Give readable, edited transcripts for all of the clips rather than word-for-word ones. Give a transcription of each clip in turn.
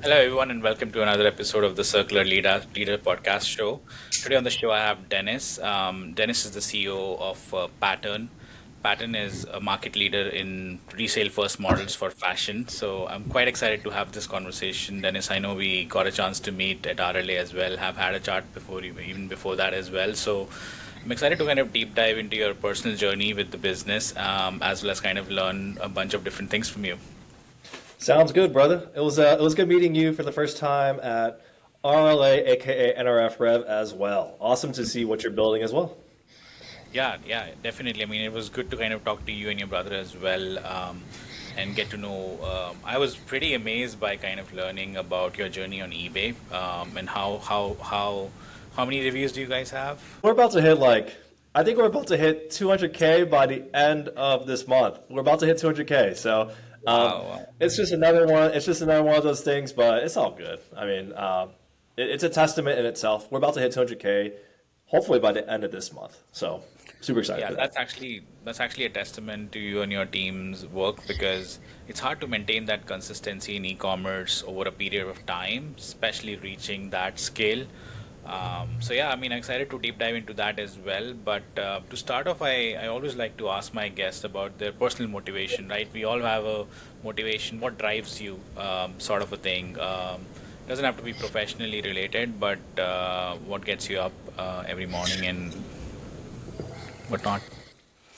Hello, everyone, and welcome to another episode of the Circular Leader podcast show. Today on the show, I have Dennis. Dennis is the CEO of Patturn. Patturn is a market leader in resale first models for fashion. So I'm quite excited to have this conversation. Dennis, I know we got a chance to meet at RLA as well, have had a chat before, even before that as well. So I'm excited to kind of deep dive into your personal journey with the business, as well as kind of learn a bunch of different things from you. Sounds good, brother. It was good meeting you for the first time at RLA, aka NRF Rev, as well. Awesome to see what you're building as well. Yeah, yeah, definitely. I mean, it was good to kind of talk to you and your brother as well, and get to know. I was pretty amazed by kind of learning about your journey on eBay, and how many reviews do you guys have? We're about to hit I think we're about to hit 200K by the end of this month. We're about to hit 200K, so Wow. it's just another one. It's just another one of those things, but it's all good. I mean, it's a testament in itself. We're about to hit 200K, hopefully by the end of this month. So super excited Yeah, for that. that's actually a testament to you and your team's work because it's hard to maintain that consistency in e-commerce over a period of time, especially reaching that scale. So yeah, I mean, I'm excited to deep dive into that as well. But to start off, I always like to ask my guests about their personal motivation, right? We all have a motivation, what drives you, sort of a thing. Doesn't have to be professionally related, but what gets you up every morning and whatnot.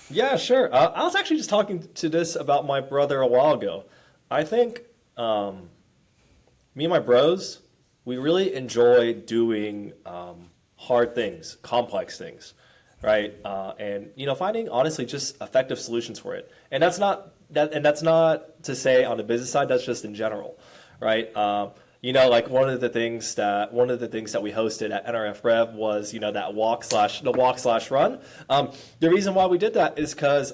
Yeah, sure. I was actually just talking to this about my brother a while ago. I think me and my bros, we really enjoy doing hard things, complex things, right? And finding honestly just effective solutions for it. And that's not to say on the business side. That's just in general, right? Like one of the things that we hosted at NRF Rev was that walk slash run. The reason why we did that is because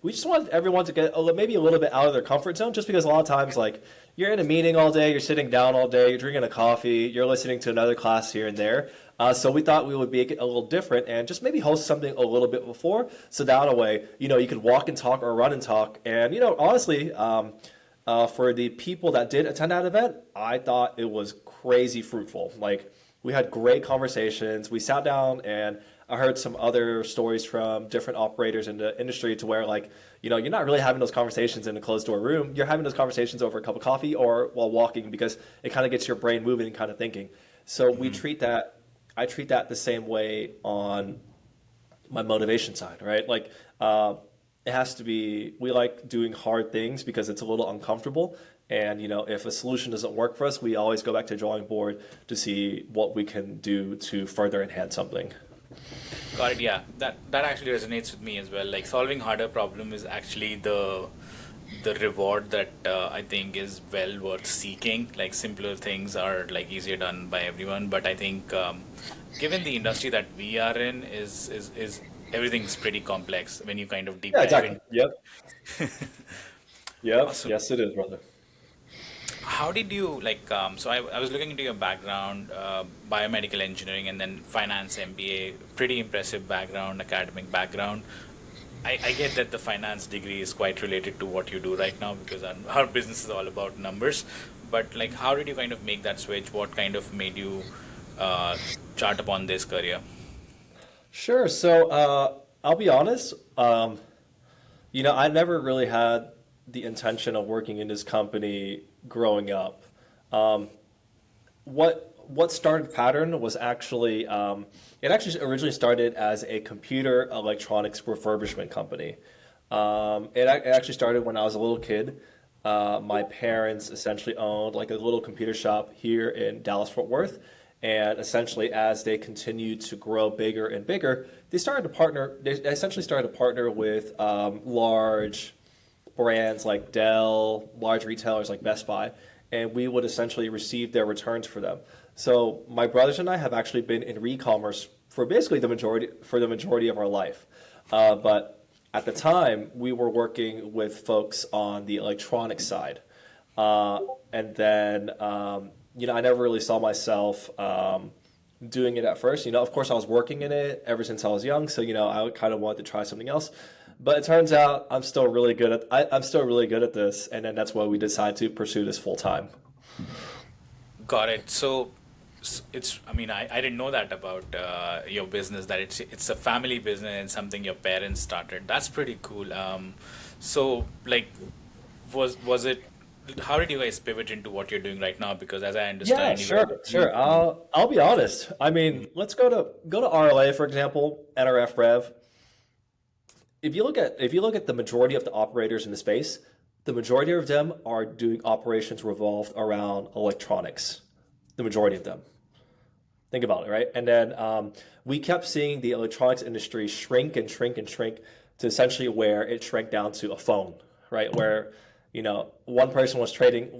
we just wanted everyone to get maybe a little bit out of their comfort zone. Just because a lot of times, like you're in a meeting all day, you're sitting down all day, you're drinking a coffee, you're listening to another class here and there. So we thought we would make it a little different and just maybe host something a little bit before, so that way you could walk and talk or run and talk. And honestly, for the people that did attend that event, I thought it was crazy fruitful. Like we had great conversations. We sat down and I heard some other stories from different operators in the industry to where you're not really having those conversations in a closed door room. You're having those conversations over a cup of coffee or while walking because it kind of gets your brain moving and kind of thinking. So I treat that the same way on my motivation side, right? It has to be, we like doing hard things because it's a little uncomfortable. And, if a solution doesn't work for us, we always go back to drawing board to see what we can do to further enhance something. Got it. Yeah, that actually resonates with me as well. Like solving harder problem is actually the reward that I think is well worth seeking. Like simpler things are like easier done by everyone, but I think given the industry that we are in is everything's pretty complex when you kind of deep Yeah, dive exactly. in. Yep. Yep. Awesome. Yes, it is, brother. How did you like? So I was looking into your background, biomedical engineering, and then finance MBA. Pretty impressive background, academic background. I get that the finance degree is quite related to what you do right now because our business is all about numbers. But like, how did you kind of make that switch? What kind of made you uh, chart upon this career? Sure. So I'll be honest. I never really had the intention of working in this company growing up. Um, what started Pattern was actually it actually originally started as a computer electronics refurbishment company. It actually started when I was a little kid. My parents essentially owned like a little computer shop here in Dallas Fort Worth, and essentially as they continued to grow bigger and bigger, they started to partner. They essentially started to partner with large brands like Dell, large retailers like Best Buy, and we would essentially receive their returns for them. So my brothers and I have actually been in recommerce for basically the majority of our life. But at the time, we were working with folks on the electronic side. Uh, and then, I never really saw myself doing it at first. Of course, I was working in it ever since I was young, so I kind of wanted to try something else. But it turns out I'm still really good at this, and then that's why we decided to pursue this full time. Got it. So it's, I mean, I didn't know that about your business, that it's a family business and something your parents started. That's pretty cool. So like, was it, how did you guys pivot into what you're doing right now? Because as I Yeah, understand, you guys sure, sure. I'll be honest. I mean, let's go to RLA for example, NRF Rev. If you look at the majority of the operators in the space, the majority of them are doing operations revolved around electronics. The majority of them. Think about it, right? And then we kept seeing the electronics industry shrink and shrink and shrink to essentially where it shrank down to a phone, right? Where one person was trading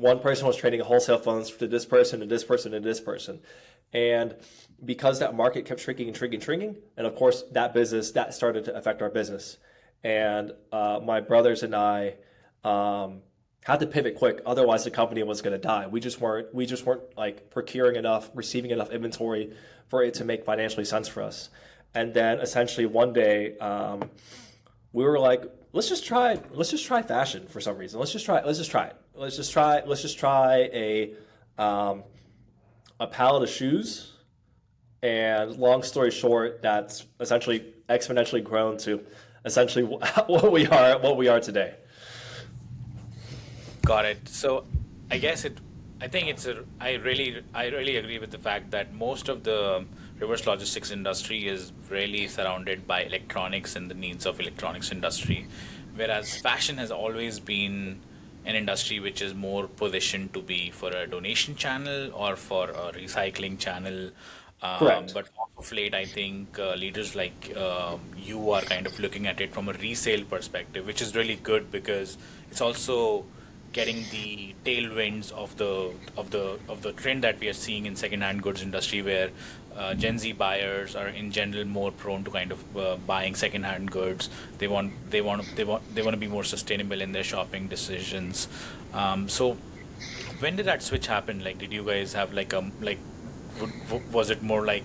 wholesale phones to this person and this person and this person, and because that market kept shrinking and shrinking and shrinking, and of course that started to affect our business, and my brothers and I had to pivot quick. Otherwise, the company was going to die. We just weren't like procuring enough, receiving enough inventory for it to make financially sense for us. And then essentially one day, we were like, let's just try fashion for some reason. Let's just try um, a pallet of shoes. And long story short, that's essentially exponentially grown to essentially what we are today. got it. So I guess I think I really agree with the fact that most of the reverse logistics industry is really surrounded by electronics and the needs of electronics industry, whereas fashion has always been an industry which is more positioned to be for a donation channel or for a recycling channel. Correct. But of late, I think leaders like you are kind of looking at it from a resale perspective, which is really good because it's also getting the tailwinds of the trend that we are seeing in second-hand goods industry, where Gen Z buyers are in general more prone to kind of buying second-hand goods. They want to be more sustainable in their shopping decisions. So when did that switch happen? Like, did you guys have like was it more like,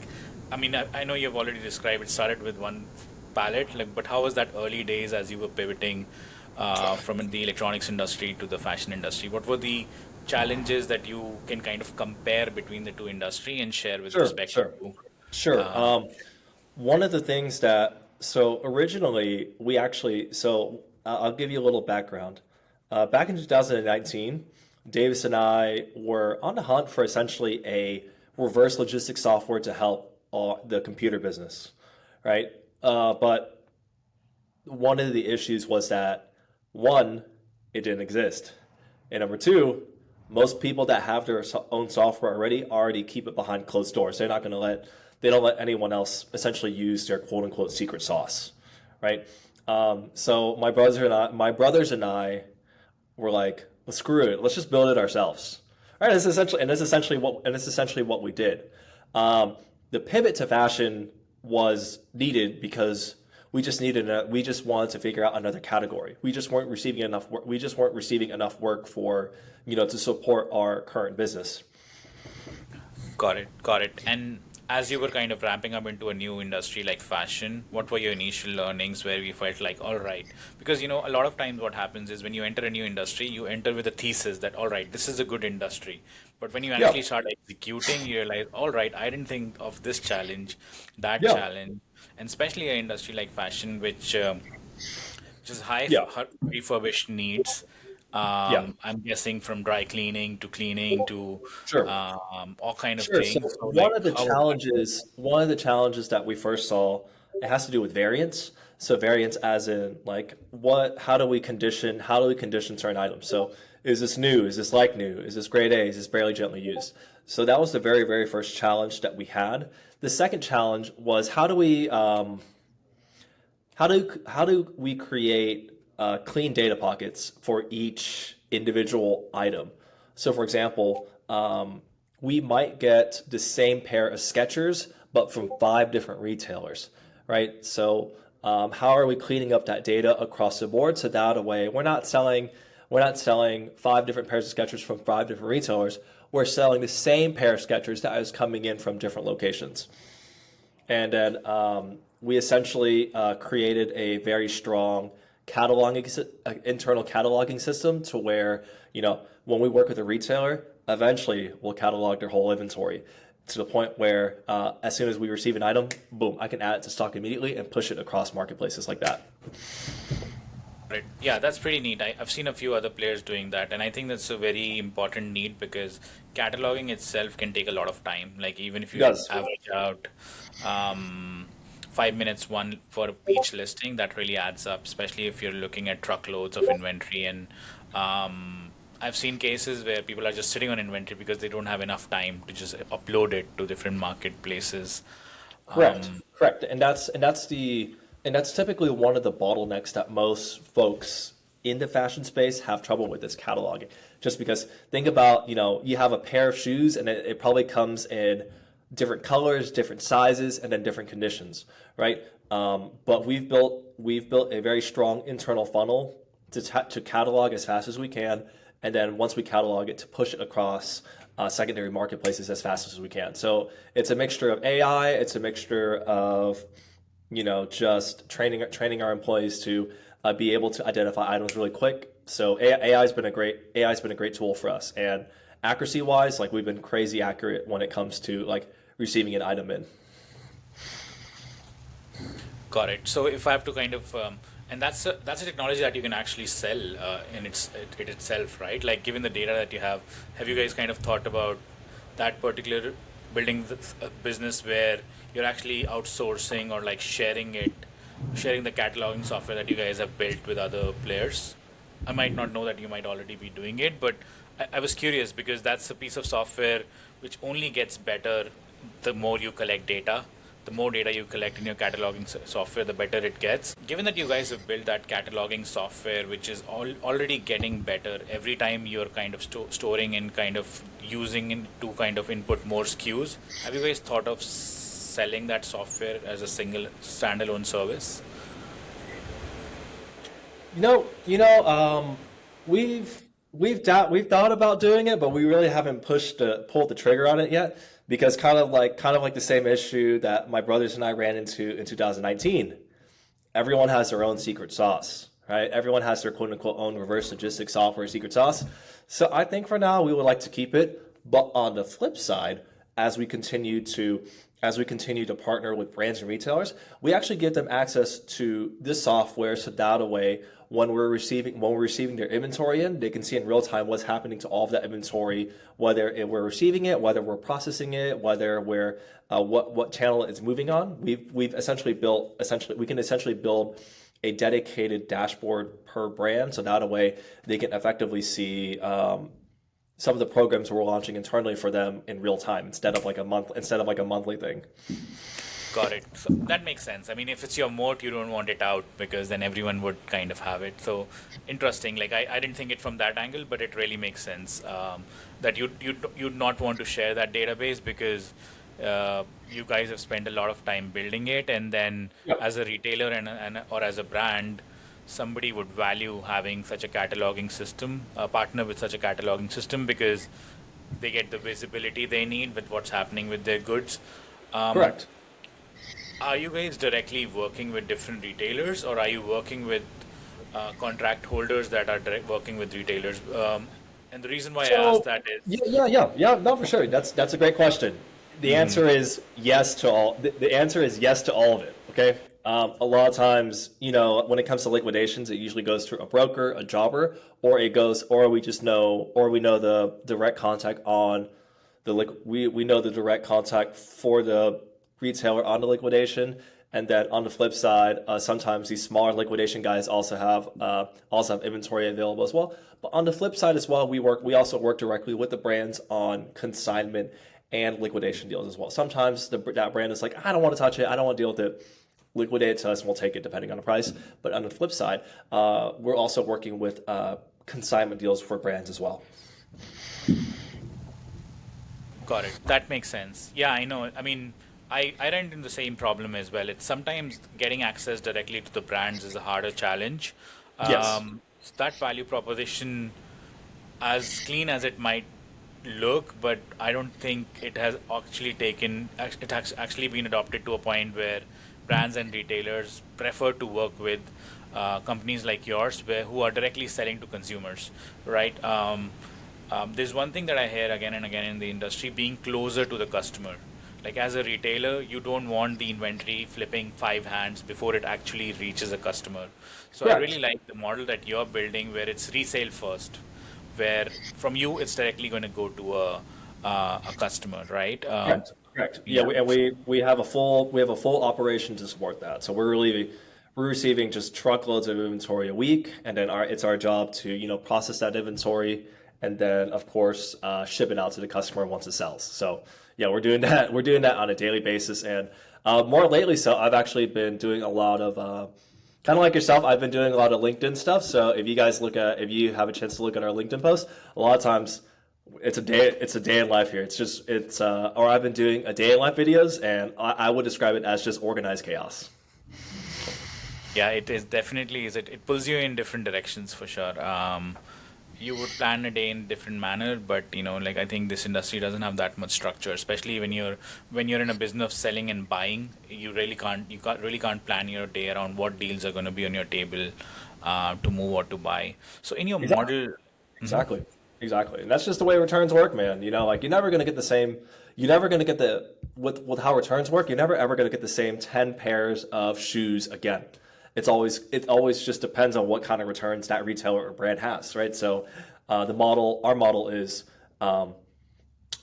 I mean, I know you've already described it started with one pallet, like, but how was that early days as you were pivoting from the electronics industry to the fashion industry? What were the challenges that you can kind of compare between the two industry and share with Sure, respect sure, to? sure. Uh, One of the things that so originally we actually so I'll give you a little background. Back in 2019, Davis and I were on the hunt for essentially a reverse logistics software to help the computer business, right? But one of the issues was that one, it didn't exist, and number two, most people that have their own software already keep it behind closed doors. They don't let anyone else essentially use their quote unquote secret sauce, right? So my brothers and I were like, well, screw it, let's just build it ourselves. All right, this is essentially what we did. Um, the pivot to fashion was needed because we just wanted to figure out another category. We just weren't receiving enough work. We just weren't receiving enough work for to support our current business. Got it, got it. And as you were kind of ramping up into a new industry like fashion, what were your initial learnings where we felt like, all right, because a lot of times what happens is when you enter a new industry, you enter with a thesis that, all right, this is a good industry. But when you Yeah, actually start executing, you realize, all right, I didn't think of this challenge, that yeah, challenge, and especially an industry like fashion, which just yeah, refurbished needs. yeah. I'm guessing from dry cleaning to cleaning to Sure. all kind of Sure. So things. So one like, of the how was that? challenges that we first saw, it has to do with variance. So variance as in like how do we condition certain items? So is this new? Is this like new? Is this grade A? Is this barely gently used? So that was the very, very first challenge that we had. The second challenge was how do we create clean data pockets for each individual item? So, for example, we might get the same pair of Skechers, but from five different retailers, right? So, how are we cleaning up that data across the board so that way we're not selling five different pairs of Skechers from five different retailers. We're selling the same pair of Skechers that is coming in from different locations. And then we essentially created a very strong internal cataloging system to where, when we work with a retailer, eventually will catalog their whole inventory to the point where as soon as we receive an item, boom, I can add it to stock immediately and push it across marketplaces like that. Right. Yeah, that's pretty neat. I've seen a few other players doing that, and I think that's a very important need because cataloging itself can take a lot of time. Like even if It you does. average out 5 minutes one for each listing, that really adds up, especially if you're looking at truckloads of inventory. And I've seen cases where people are just sitting on inventory because they don't have enough time to just upload it to different marketplaces. Correct, correct, and that's typically one of the bottlenecks that most folks in the fashion space have trouble with is cataloging. Just because think about, you have a pair of shoes and it probably comes in different colors, different sizes, and then different conditions, right? But we've built a very strong internal funnel to catalog as fast as we can, and then once we catalog it, to push it across secondary marketplaces as fast as we can. So it's a mixture of AI, it's a mixture of just training our employees to be able to identify items really quick. So AI has been a great tool for us, and accuracy wise, like we've been crazy accurate when it comes to like receiving an item in. Got it. So if I have to kind of, and that's a technology that you can actually sell in it itself, right? Like given the data that you have you guys kind of thought about that particular building a business where you're actually outsourcing or like sharing the cataloging software that you guys have built with other players? I might not know that you might already be doing it, but I was curious because that's a piece of software which only gets better the more you collect data. The more data you collect in your cataloging software, the better it gets. Given that you guys have built that cataloging software, which is already getting better every time you're kind of storing and kind of using to kind of input more SKUs, have you guys thought of selling that software as a single standalone service? You know, you know, we've thought about doing it, but we really haven't pulled the trigger on it yet because kind of like the same issue that my brothers and I ran into in 2019. Everyone has their own secret sauce, right? Everyone has their quote unquote own reverse logistics software secret sauce. So I think for now we would like to keep it, but on the flip side, as we continue to as we continue to partner with brands and retailers, we actually give them access to this software so that a way when we're receiving their inventory in, they can see in real time what's happening to all of that inventory, whether we're receiving it, whether we're processing it, whether we're what channel it's moving on. We've essentially we can essentially build a dedicated dashboard per brand, so that a way they can effectively see some of the programs we're launching internally for them in real time instead of like a monthly thing. Got it. So that makes sense. I mean, if it's your moat, you don't want it out because then everyone would kind of have it. So interesting. Like I didn't think it from that angle, but it really makes sense that you'd not want to share that database because you guys have spent a lot of time building it, and then Yep. as a retailer and or as a brand, somebody would value having such a cataloging system, a partner with such a cataloging system because they get the visibility they need with what's happening with their goods. Um, Correct. are you guys directly working with different retailers, or are you working with contract holders that are working with retailers? And the reason why I ask So that is, yeah. No, for sure. That's a great question. The Mhm. answer is yes to all. The answer is yes to all of it. Okay. A lot of times, when it comes to liquidations, it usually goes through a broker, a jobber, or we know the direct contact on we know the direct contact for the retailer on the liquidation, and then on the flip side, sometimes these smaller liquidation guys also have inventory available as well. But on the flip side as well, we also work directly with the brands on consignment and liquidation deals as well. Sometimes that brand is like, I don't want to touch it, I don't want to deal with it. Liquidate it to us, and we'll take it depending on the price. But on the flip side, we're also working with consignment deals for brands as well. got it. That makes sense. Yeah, I know. I mean, I run into the same problem as well. It's sometimes getting access directly to the brands is a harder challenge. Yes. That value proposition, as clean as it might look, but I don't think it has actually it has actually been adopted to a point where brands and retailers prefer to work with companies like yours, who are directly selling to consumers, right? There's one thing that I hear again and again in the industry: being closer to the customer. Like as a retailer, you don't want the inventory flipping five hands before it actually reaches a customer. So I really Correct. like the model that you're building, where it's resale first, where from you it's directly going to go to a customer, right? Correct. Correct. Yeah, Yeah. and we have a full operation to support that. So we're receiving just truckloads of inventory a week, and then it's our job to process that inventory, and then of course ship it out to the customer once it sells. So yeah, we're doing that. We're doing that on a daily basis, and more lately. So I've actually been doing a lot of kind of like yourself. I've been doing a lot of LinkedIn stuff. So if you have a chance to look at our LinkedIn posts, a lot of times it's a day in life here. Or I've been doing a day in life videos, and I would describe it as just organized chaos. Yeah, it is definitely is. It pulls you in different directions for sure. You would plan a day in different manner, but like I think this industry doesn't have that much structure, especially when you're in a business of selling and buying. You really can't plan your day around what deals are going to be on your table, to move or to buy. So in your Exactly. model. Mhm. Exactly. Exactly. And that's just the way returns work, man. Like you're never gonna get the same. You're never gonna get the with how returns work. You're never ever gonna get the same 10 pairs of shoes again. It always just depends on what kind of returns that retailer or brand has, right? So, our model is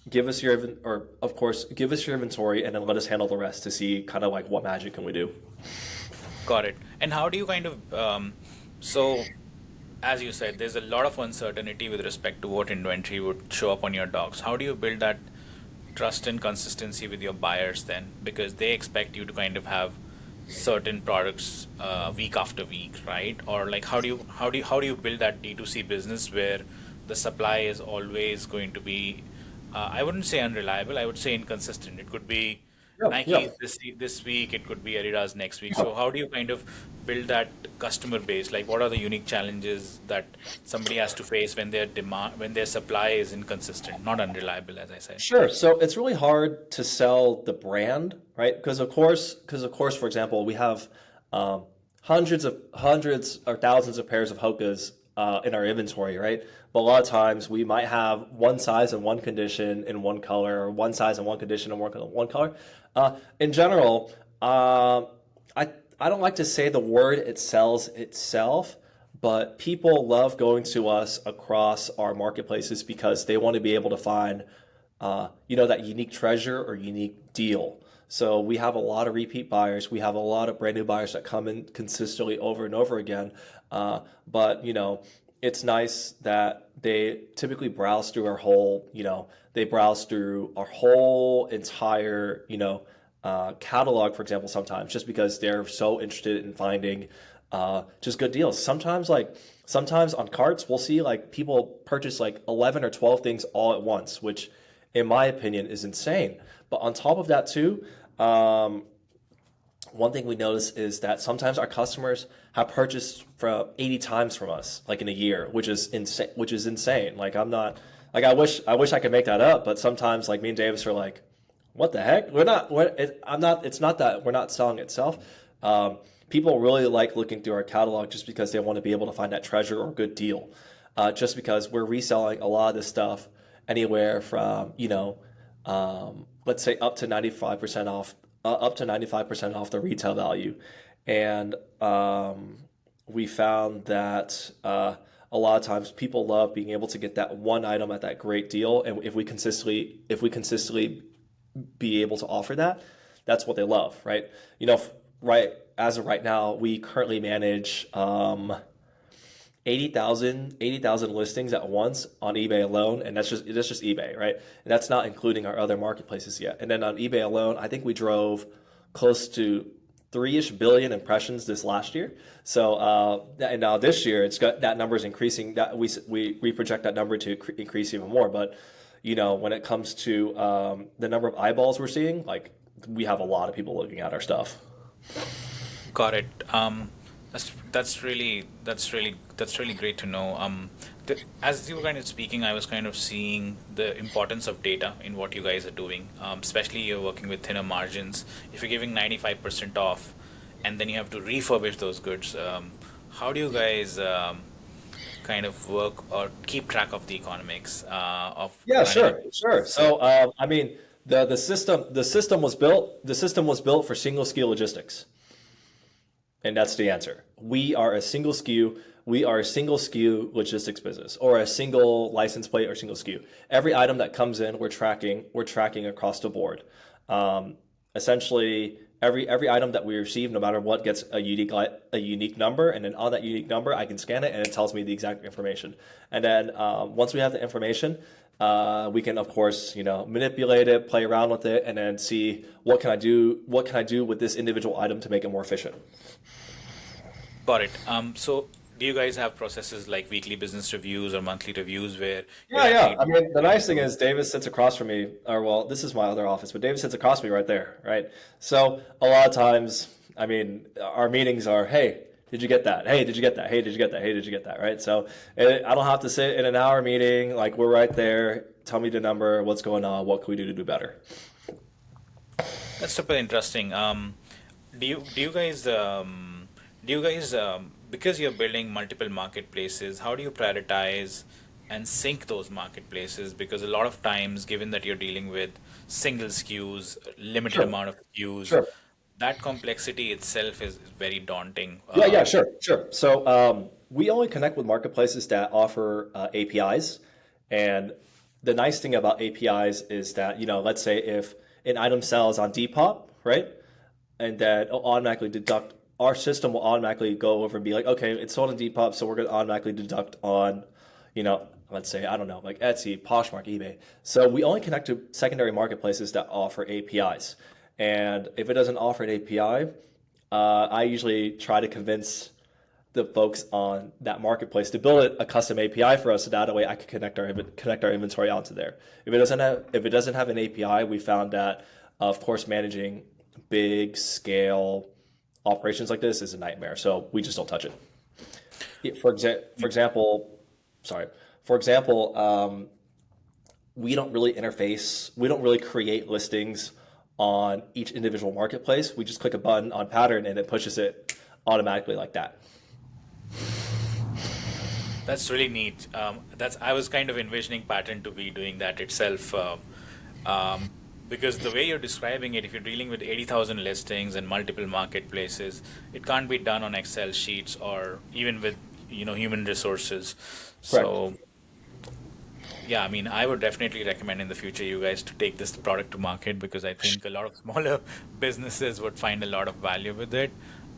give us your or of course give us your inventory and then let us handle the rest to see kind of like what magic can we do. Got it. And how do you kind of so as you said, there's a lot of uncertainty with respect to what inventory would show up on your docks. How do you build that trust and consistency with your buyers then? Because they expect you to kind of have certain products week after week, right? Or like how do you build that D2C business where the supply is always going to be, I wouldn't say unreliable, I would say inconsistent. It could be Yep. Nike Yep. this week, it could be Adidas next week. So Yep. how do you kind of build that customer base? Like what are the unique challenges that somebody has to face when their supply is inconsistent, not unreliable, as I said? Sure. So it's really hard to sell the brand, right? Because of course, for example, we have um, hundreds or thousands of pairs of Hokas in our inventory, right? But a lot of times we might have one size and one condition in one color, or one size and one condition in one color. In general, I I don't like to say the word it sells itself, but people love going to us across our marketplaces because they want to be able to find, that unique treasure or unique deal. So we have a lot of repeat buyers. We have a lot of brand new buyers that come in consistently over and over again. But it's nice that they typically browse through they browse through our whole entire, catalog, for example, sometimes just because they're so interested in finding just good deals. Sometimes on carts, we'll see like people purchase like 11 or 12 things all at once, which in my opinion is insane. But on top of that too, um, one thing we notice is that sometimes our customers have purchased from 80 times from us, like in a year, which is insane. Which is insane. Like I'm not, like I wish I could make that up, but sometimes like me and Davis are like, what the heck? We're not. I'm not. It's not that we're not selling itself. People really like looking through our catalog just because they want to be able to find that treasure or good deal. Just because we're reselling a lot of this stuff anywhere from let's say up to 95% off the retail value, and we found that a lot of times people love being able to get that one item at that great deal, and if we consistently be able to offer that, that's what they love, right? Right as of right now, we currently manage 80,000 listings at once on eBay alone, and that's just eBay, right? And that's not including our other marketplaces yet. And then on eBay alone, I think we drove close to 3-ish billion impressions this last year. So and now this year, it's got that number is increasing. That we project that number to increase even more. But when it comes to the number of eyeballs we're seeing, like we have a lot of people looking at our stuff. Got it. That's really great to know. As you were kind of speaking, I was kind of seeing the importance of data in what you guys are doing. Especially you're working with thinner margins. If you're giving 95% off, and then you have to refurbish those goods, how do you guys kind of work or keep track of the economics of Yeah, running a sure, sure. business? So, I mean, the system was built for single SKU logistics, and that's the answer. We are a single SKU. We are a single SKU logistics business, or a single license plate or single SKU. Every item that comes in, we're tracking. We're tracking across the board. Um, Essentially, every item that we receive, no matter what, gets a unique number, and then on that unique number, I can scan it, and it tells me the exact information. And then once we have the information, we can, of course, manipulate it, play around with it, and then see what can I do. What can I do with this individual item to make it more efficient? Got it. So do you guys have processes like weekly business reviews or monthly reviews where you're Yeah, yeah. actually I mean, the nice thing those? is Davis sits across from me, or well, this is my other office, but Davis sits across from me right there, right? So a lot of times, I mean, our meetings are, hey, did you get that? Hey, did you get that? Hey, did you get that? Hey, did you get that? Right? So I don't have to sit in an hour meeting. Like we're right there. Tell me the number. What's going on? What can we do to do better? That's super interesting. Do you guys because you're building multiple marketplaces, how do you prioritize and sync those marketplaces? Because a lot of times, given that you're dealing with single SKUs, limited Sure, amount of SKUs, sure. that complexity itself is very daunting. Yeah, yeah, sure, sure. So we only connect with marketplaces that offer APIs, and the nice thing about APIs is that let's say if an item sells on Depop, right, and that it'll automatically deduct. Our system will automatically go over and be like, okay, it's sold on Depop, so we're going to automatically deduct on, let's say, I don't know, like Etsy, Poshmark, eBay. So we only connect to secondary marketplaces that offer APIs. And if it doesn't offer an API, I usually try to convince the folks on that marketplace to build a custom API for us, so that way I can connect our inventory onto there. If it doesn't have an API, we found that, of course, managing big scale operations like this is a nightmare. So we just don't touch it. For example, sorry. For example, we don't really interface. We don't really create listings on each individual marketplace. We just click a button on Pattern and it pushes it automatically like that. That's really neat. That's I was kind of envisioning Pattern to be doing that itself, um, because the way you're describing it, if you're dealing with 80,000 listings and multiple marketplaces, it can't be done on Excel sheets or even with human resources. Correct. So yeah, I mean, I would definitely recommend in the future you guys to take this product to market because I think a lot of smaller businesses would find a lot of value with it.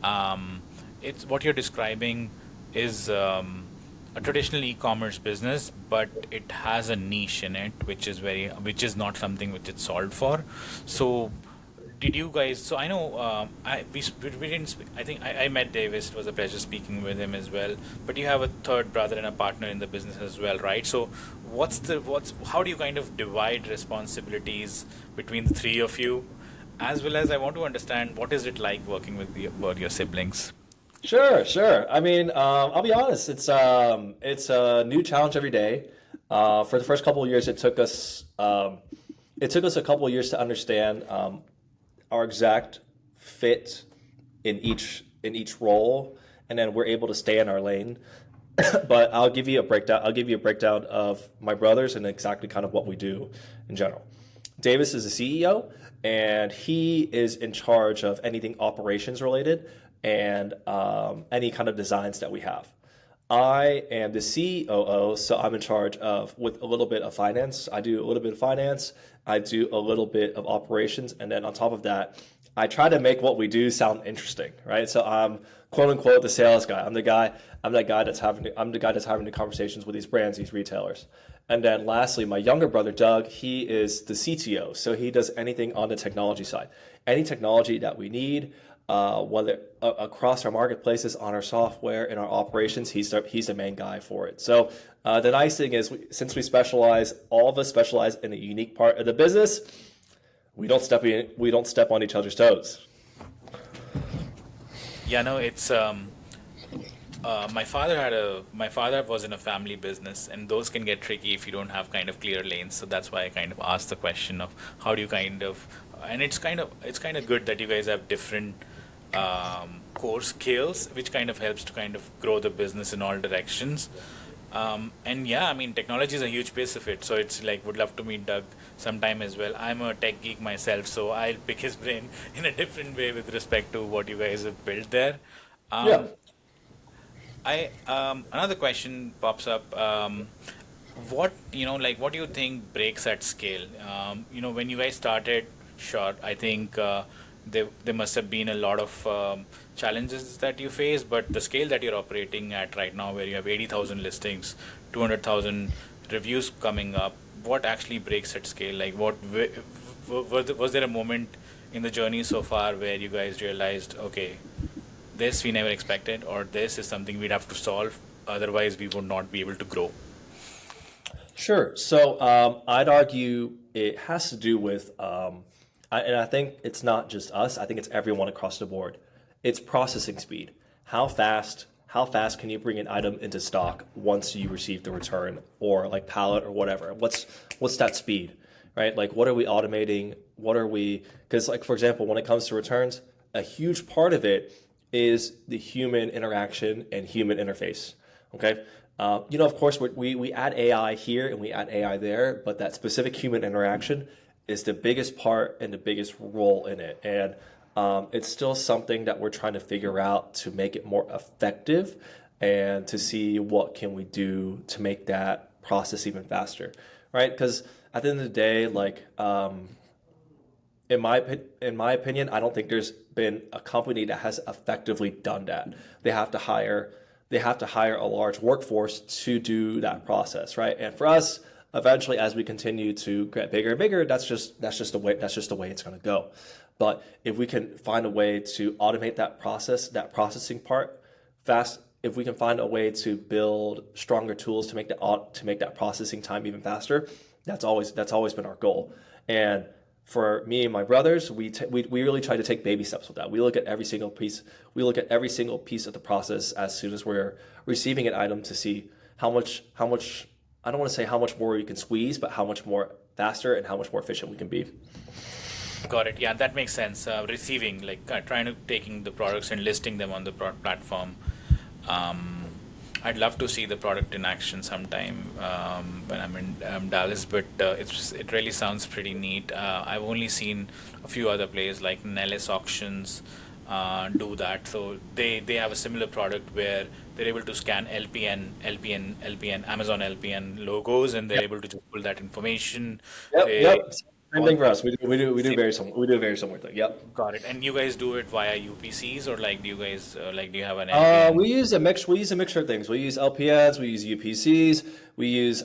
Um, it's what you're describing is a traditional e-commerce business, but it has a niche in it, which is not something which it's solved for. So did you guys? So I know we didn't. I think I met Davis. It was a pleasure speaking with him as well. But you have a third brother and a partner in the business as well, right? So what's how do you kind of divide responsibilities between the three of you, as well as I want to understand what is it like working with your siblings? Sure, sure. I mean, I'll be honest. It's a new challenge every day. For the first couple of years, it took us a couple of years to understand our exact fit in each role, and then we're able to stay in our lane. But I'll give you a breakdown. I'll give you a breakdown of my brothers and exactly kind of what we do in general. Davis is the CEO, and he is in charge of anything operations related and any kind of designs that we have. I am the COO, so I'm in charge of with a little bit of finance. I do a little bit of finance. I do a little bit of operations, and then on top of that, I try to make what we do sound interesting, right? So I'm quote unquote the sales guy. I'm the guy. I'm the guy that's having the conversations with these brands, these retailers. And then lastly, my younger brother Doug, he is the CTO, so he does anything on the technology side, any technology that we need, whether across our marketplaces, on our software, in our operations, he's the main guy for it. So the nice thing is, since all of us specialize in a unique part of the business, we don't step on each other's toes. Yeah, no, it's my father was in a family business, and those can get tricky if you don't have kind of clear lanes. So that's why I kind of asked the question of how do you kind of, and it's kind of good that you guys have different core skills, which kind of helps to kind of grow the business in all directions. And yeah, I mean, technology is a huge piece of it. So it's like, would love to meet Doug sometime as well. I'm a tech geek myself, so I'll pick his brain in a different way with respect to what you guys have built there. Yeah. Um, I Another question pops up. What like what do you think breaks at scale? When you guys started, sure, I think there must have been a lot of challenges that you faced, but the scale that you're operating at right now, where you have 80,000 listings, 200,000 reviews coming up, what actually breaks at scale? Like, was there a moment in the journey so far where you guys realized, okay, this we never expected, or this is something we'd have to solve, otherwise we would not be able to grow? Sure. So I'd argue it has to do with, and I think it's not just us. I think it's everyone across the board. It's processing speed. How fast can you bring an item into stock once you receive the return or like pallet or whatever? What's that speed, right? Like what are we automating? What are we? Because like for example, when it comes to returns, a huge part of it is the human interaction and human interface. Okay. Of course, we add AI here and we add AI there, but that specific human interaction is the biggest part and the biggest role in it. And it's still something that we're trying to figure out to make it more effective and to see what can we do to make that process even faster, right? Because at the end of the day, like in my opinion, I don't think there's been a company that has effectively done that. They have to hire they have to hire a large workforce to do that process, right? And for us, eventually, as we continue to get bigger and bigger, that's just the way it's going to go. But if we can find a way to automate that processing part fast, if we can find a way to build stronger tools to make that processing time even faster, that's always been our goal. And for me and my brothers, we really try to take baby steps with that. We look at every single piece. We look at every single piece of the process as soon as we're receiving an item to see how much. I don't want to say how much more we can squeeze, but how much more faster and how much more efficient we can be. Got it. Yeah, that makes sense. Receiving, like trying to taking the products and listing them on the platform. Um, I'd love to see the product in action sometime when I'm in Dallas, but it really sounds pretty neat. I've only seen a few other players like Nellis Auctions do that. So they have a similar product where they're able to scan LPN, Amazon LPN logos, and they're Yep. able to just pull that information. Yep. They Yep. Same thing for us. We do a very similar thing. Yep. Got it. And you guys do it via UPCs, or like do you guys do you have an LPN? We use a mixture of things. We use LPNs, we use UPCs, we use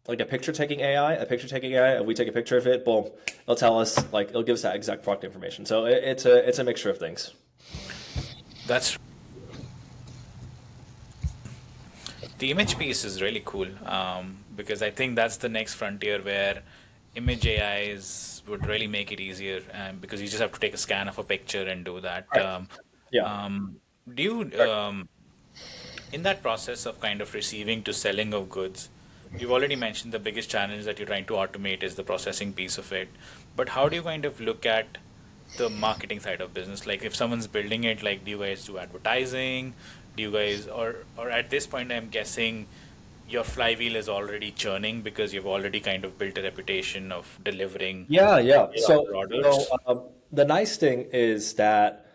like a picture taking AI. If we take a picture of it, boom, it'll tell us like it'll give us that exact product information. So it's a mixture of things. That's The image piece is really cool, because I think that's the next frontier where image AIs would really make it easier, because you just have to take a scan of a picture and do that. Right. Yeah. Do you, Right. in that process of kind of receiving to selling of goods, you've already mentioned the biggest challenge that you're trying to automate is the processing piece of it. But how do you kind of look at the marketing side of business? Like if someone's building it, like do you guys do advertising? Do you guys, or at this point, I'm guessing your flywheel is already churning because you've already kind of built a reputation of delivering Yeah, yeah. your orders. The nice thing is that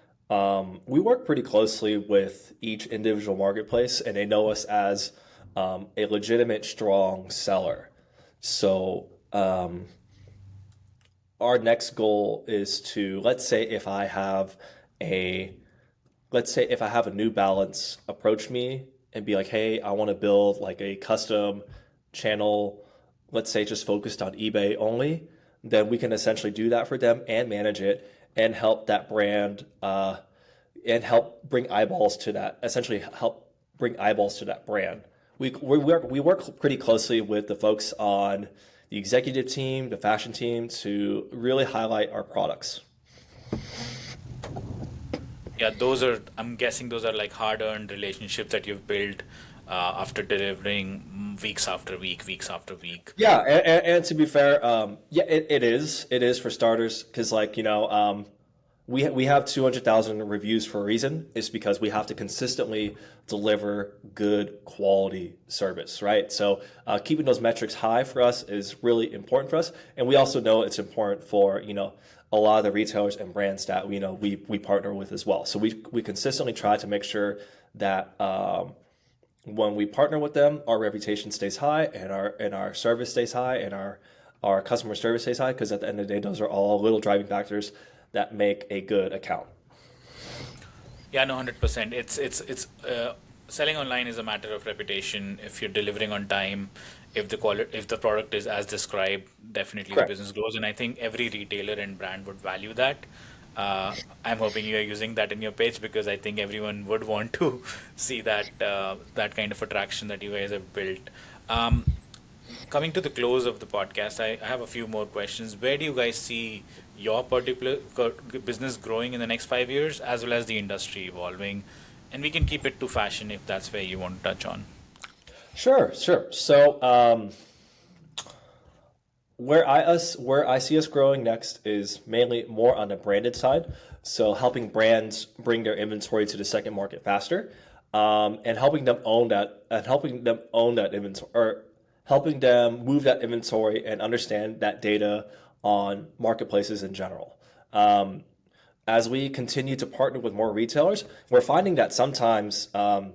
we work pretty closely with each individual marketplace, and they know us as a legitimate, strong seller. So our next goal is to, a let's say if I have a New Balance approach me and be like, hey, I want to build like a custom channel, let's say just focused on eBay only, then we can essentially do that for them and manage it and help that brand and help bring eyeballs to that, essentially help bring eyeballs to that brand. We work pretty closely with the folks on the executive team, the fashion team to really highlight our products. Yeah, I'm guessing those are like hard-earned relationships that you've built after delivering weeks after week, weeks after week. Yeah, and to be fair, yeah, it is. It is for starters, because we have 200,000 reviews for a reason. It's because we have to consistently deliver good quality service, right? So keeping those metrics high for us is really important for us, and we also know it's important for a lot of the retailers and brands that we partner with as well. So we consistently try to make sure that when we partner with them, our reputation stays high and our service stays high and our customer service stays high, because at the end of the day, those are all little driving factors that make a good account. Yeah, no, 100%. It's selling online is a matter of reputation. If you're delivering on time, if the quality, if the product is as described, definitely the Correct. business grows. And I think every retailer and brand would value that. I'm hoping you are using that in your pitch, because I think everyone would want to see that that kind of attraction that you guys have built. Um, Coming to the close of the podcast, I have a few more questions. Where do you guys see your particular business growing in the next 5 years, as well as the industry evolving? And we can keep it to fashion if that's where you want to touch on. Sure, sure. So where I see us growing next is mainly more on the branded side. So helping brands bring their inventory to the second market faster, and helping them own that inventory, or helping them move that inventory and understand that data on marketplaces in general. As we continue to partner with more retailers, we're finding that sometimes, of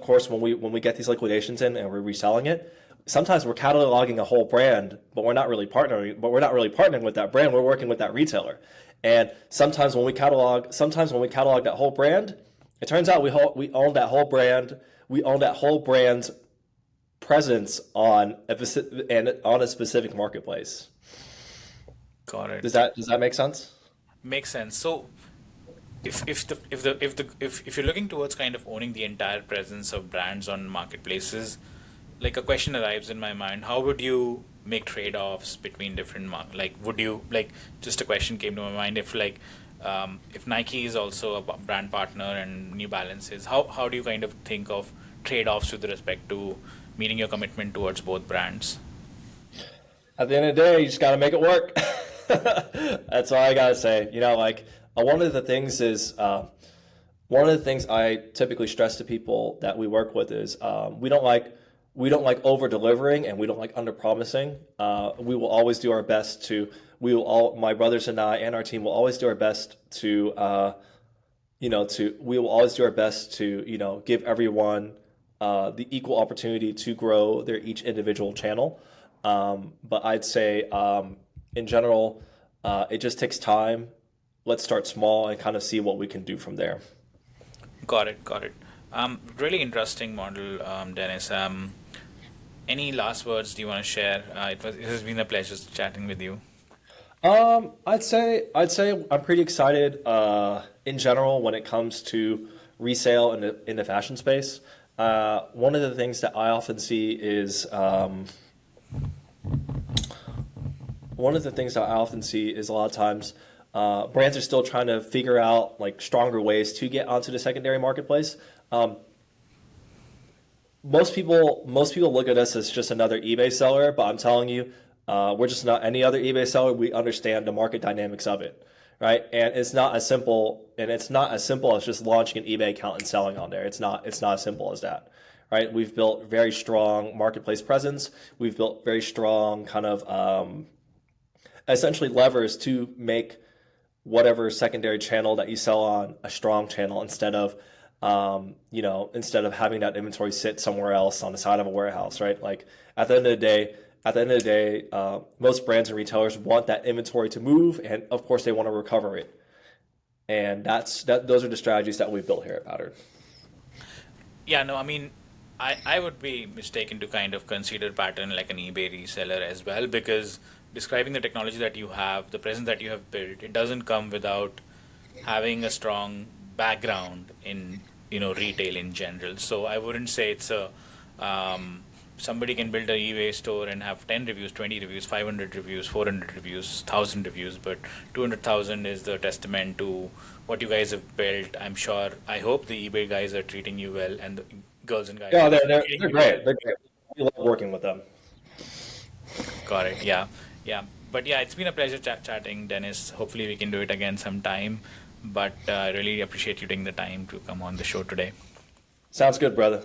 course, when we get these liquidations in and we're reselling it, sometimes we're cataloging a whole brand, but we're not really partnering. But we're not really partnering with that brand. We're working with that retailer. And sometimes when we catalog that whole brand, it turns out we own that whole brand. We own that whole brand's presence on a specific marketplace. Got it. Does that make sense? Makes sense. So, if you're looking towards kind of owning the entire presence of brands on marketplaces, like a question arrives in my mind: how would you make trade-offs between different like would you like just a question came to my mind, if Nike is also a brand partner and New Balance is, how do you kind of think of trade-offs with respect to meeting your commitment towards both brands? At the end of the day, you just got to make it work. That's all I gotta say. One of the things is one of the things I typically stress to people that we work with is we don't like over delivering, and we don't like under promising. We will always do our best to we will all my brothers and I and our team will always do our best to we will always do our best to give everyone the equal opportunity to grow their each individual channel. But I'd say in general, it just takes time. Let's start small and kind of see what we can do from there. Got it, got it. Really interesting model, Dennis. Any last words do you want to share? It has been a pleasure chatting with you. I'd say I'm pretty excited in general when it comes to resale in the fashion space. One of the things that I often see is one of the things that I often see is a lot of times brands are still trying to figure out like stronger ways to get onto the secondary marketplace. Um, most people look at us as just another eBay seller, but I'm telling you, we're just not any other eBay seller. We understand the market dynamics of it, right? And it's not as simple as just launching an eBay account and selling on there. It's not as simple as that, right? We've built very strong marketplace presence. We've built very strong kind of essentially levers to make whatever secondary channel that you sell on a strong channel, instead of having that inventory sit somewhere else on the side of a warehouse, right? Like at the end of the day, most brands and retailers want that inventory to move, and of course they want to recover it. And those are the strategies that we've built here at Pattern. Yeah, no, I mean, I would be mistaken to kind of consider Pattern like an eBay reseller as well, because describing the technology that you have, the presence that you have built, it doesn't come without having a strong background in retail in general. So I wouldn't say it's a somebody can build an eBay store and have 10 reviews, 20 reviews, 500 reviews, 400 reviews, 1,000 reviews, but 200,000 is the testament to what you guys have built. I'm sure, I hope the eBay guys are treating you well, and the girls and guys Yeah, are they're, also they're, treating they're you well. great. They're great. We love working with them. Got it. Yeah. Yeah. But yeah, it's been a pleasure chatting, Dennis. Hopefully we can do it again sometime. But I really appreciate you taking the time to come on the show today. Sounds good, brother.